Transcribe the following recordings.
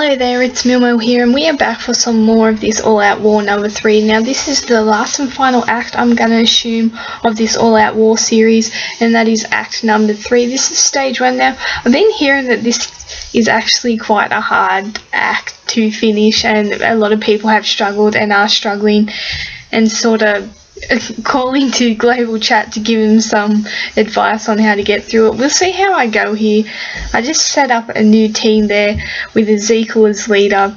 Hello there, it's Milmo here, and we are back for some more of this All Out War number 3. Now this is the last and final act, I'm going to assume, of this All Out War series, and that is act number 3. This is stage 1 now. I've been hearing that this is actually quite a hard act to finish, and a lot of people have struggled and are struggling, and sort of calling to Global Chat to give him some advice on how to get through it. We'll see how I go here. I just set up a new team there with Ezekiel as leader.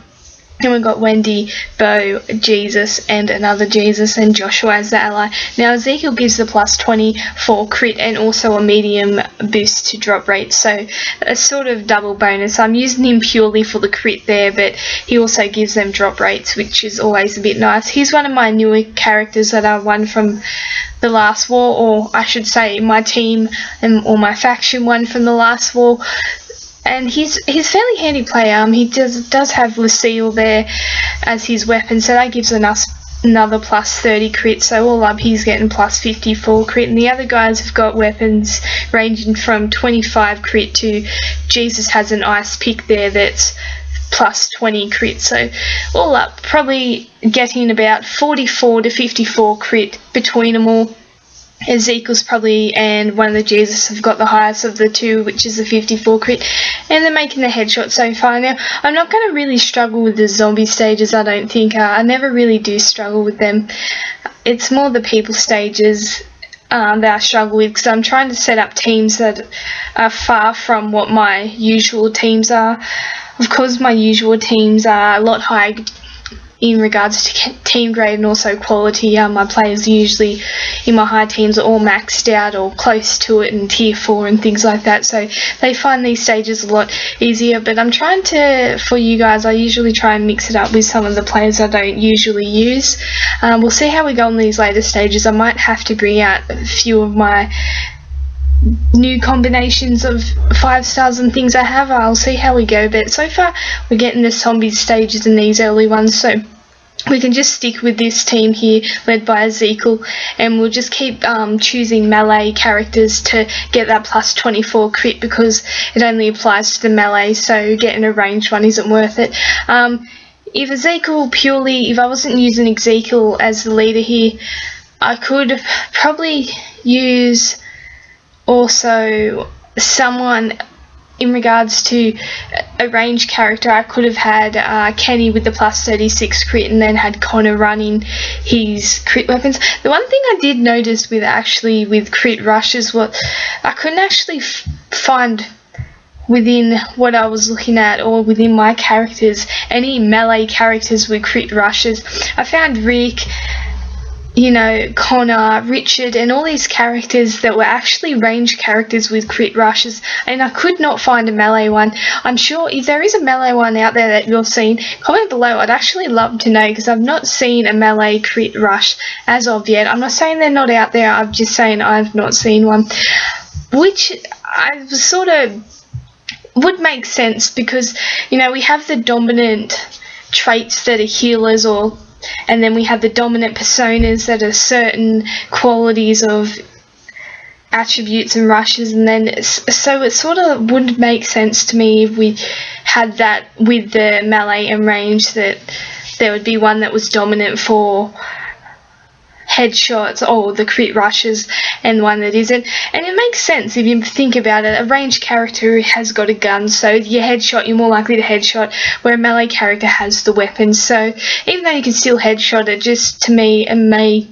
And we've got Wendy, Bo, Jesus, and another Jesus, and Joshua as the ally. Now Ezekiel gives the plus 20 for crit and also a medium boost to drop rate, so a sort of double bonus. I'm using him purely for the crit there, but he also gives them drop rates, which is always a bit nice. He's one of my newer characters that I won from the last war, or I should say my team or my faction won from the last war. And he's fairly handy player. He does have Lucille there as his weapon, so that gives us another plus 30 crit, so all up he's getting plus 54 crit, and the other guys have got weapons ranging from 25 crit to Jesus has an ice pick there that's plus 20 crit, so all up probably getting about 44 to 54 crit between them all. Ezekiel's probably and one of the Jesus have got the highest of the two, which is the 54 crit, and they're making the headshot so far. Now I'm not going to really struggle with the zombie stages, I don't think. I never really do struggle with them. It's more the people stages that I struggle with, because I'm trying to set up teams that are far from what my usual teams are. Of course my usual teams are a lot higher in regards to team grade and also quality. My players usually in my high teams are all maxed out or close to it in tier 4 and things like that, so they find these stages a lot easier. But I'm trying to, for you guys, I usually try and mix it up with some of the players I don't usually use. We'll see how we go on these later stages. I might have to bring out a few of my new combinations of 5 stars and things I have. I'll see how we go, but so far we're getting the zombie stages in these early ones, so we can just stick with this team here led by Ezekiel, and we'll just keep choosing melee characters to get that plus 24 crit, because it only applies to the melee, so getting a ranged one isn't worth it. If I wasn't using Ezekiel as the leader here, I could probably use also someone in regards to a ranged character. I could have had Kenny with the plus 36 crit, and then had Connor running his crit weapons. The one thing I did notice with crit rushes was I couldn't actually find within what I was looking at, or within my characters, any melee characters with crit rushes. I found Rick, Connor, Richard, and all these characters that were actually ranged characters with crit rushes, and I could not find a melee one. I'm sure if there is a melee one out there that you've seen, comment below. I'd actually love to know, because I've not seen a melee crit rush as of yet. I'm not saying they're not out there, I'm just saying I've not seen one, which I sort of would make sense, because we have the dominant traits that are healers, and then we have the dominant personas that are certain qualities of attributes and rushes, and then so it sort of would make sense to me if we had that with the melee and range, that there would be one that was dominant for headshots or the crit rushes, and one that isn't. And it makes sense if you think about it. A ranged character has got a gun, so your headshot, you're more likely to headshot, where a melee character has the weapon. So even though you can still headshot, it just, to me, it may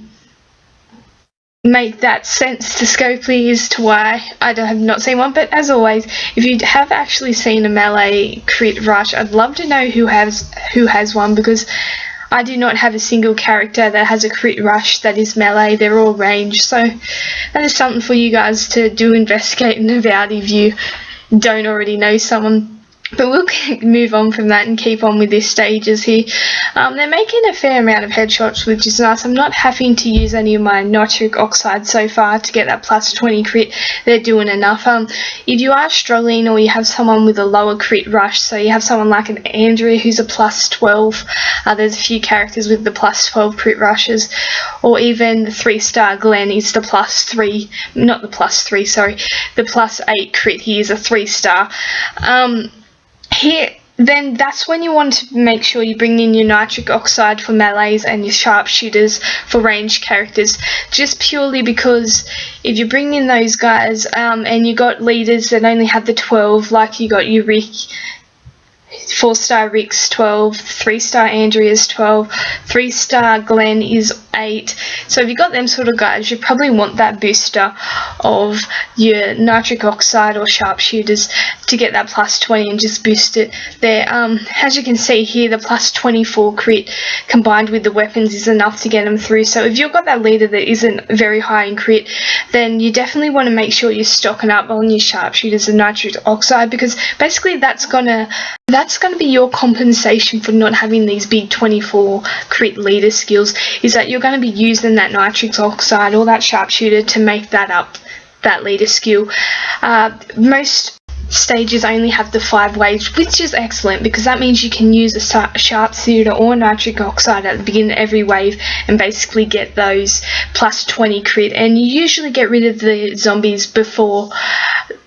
make that sense to Scopely as to why I have not seen one. But as always, if you have actually seen a melee crit rush, I'd love to know who has one, because I do not have a single character that has a crit rush that is melee. They're all ranged, so that is something for you guys to do investigating about if you don't already know someone. But we'll move on from that and keep on with these stages here. They're making a fair amount of headshots, which is nice. I'm not having to use any of my nitric oxide so far to get that plus 20 crit. They're doing enough. If you are struggling, or you have someone with a lower crit rush, so you have someone like an Andrea who's a plus 12, there's a few characters with the plus 12 crit rushes, or even the 3-star Glenn is the plus 3, not the plus 3, sorry, the plus 8 crit. He is a 3-star. Here then that's when you want to make sure you bring in your nitric oxide for melees and your sharpshooters for ranged characters, just purely because if you bring in those guys and you got leaders that only have the 12, like you got your Rick, 4-star Rick's 12, 3-star Andrea's 12, 3-star Glenn is 8. So if you got them sort of guys, you probably want that booster of your nitric oxide or sharpshooters to get that plus 20 and just boost it there. As you can see here, the plus 24 crit combined with the weapons is enough to get them through. So if you've got that leader that isn't very high in crit, then you definitely want to make sure you're stocking up on your sharpshooters and nitric oxide, because basically that's gonna be your compensation for not having these big 24 crit leader skills, is that you're going to be using that nitric oxide or that sharpshooter to make that up, that leader skill. Most stages only have the 5 waves, which is excellent because that means you can use a sharpshooter or nitric oxide at the beginning of every wave and basically get those plus 20 crit, and you usually get rid of the zombies before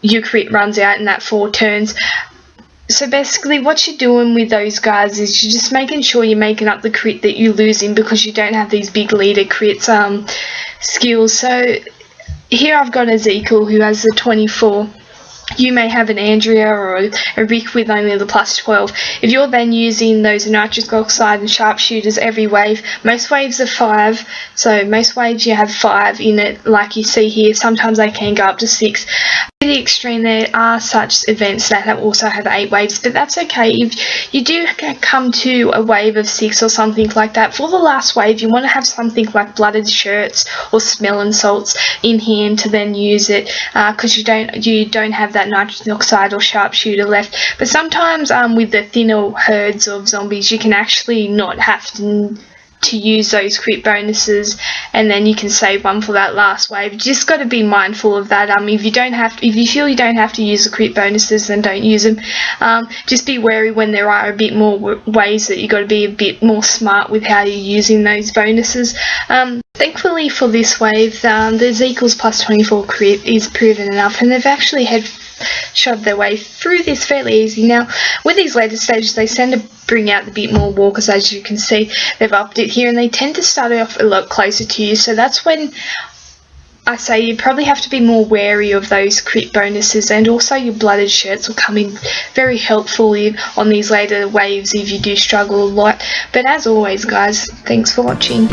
your crit runs out in that 4 turns. So basically what you're doing with those guys is you're just making sure you're making up the crit that you're losing because you don't have these big leader crits skills. So here I've got Ezekiel who has the 24. You may have an Andrea or a Rick with only the plus 12. If you're then using those nitric oxide and sharpshooters every wave, most waves are 5, so most waves you have 5 in it, like you see here. Sometimes they can go up to 6. To the extreme, there are such events that also have 8 waves, but that's okay. If you do come to a wave of 6 or something like that, for the last wave you want to have something like blooded shirts or smelling salts in hand to then use it, because you don't have that nitric oxide or sharpshooter left. But sometimes with the thinner herds of zombies, you can actually not have to use those crit bonuses, and then you can save one for that last wave. You just got to be mindful of that. If you feel you don't have to use the crit bonuses, then don't use them. Just be wary when there are a bit more ways that you got to be a bit more smart with how you're using those bonuses. Thankfully for this wave, the Ezekiel's plus 24 crit is proven enough, and they've actually shoved their way through this fairly easy. Now, with these later stages, they tend to bring out the bit more walkers. As you can see, they've upped it here, and they tend to start off a lot closer to you. So that's when I say you probably have to be more wary of those crit bonuses, and also your blooded shirts will come in very helpfully on these later waves if you do struggle a lot. But as always, guys, thanks for watching.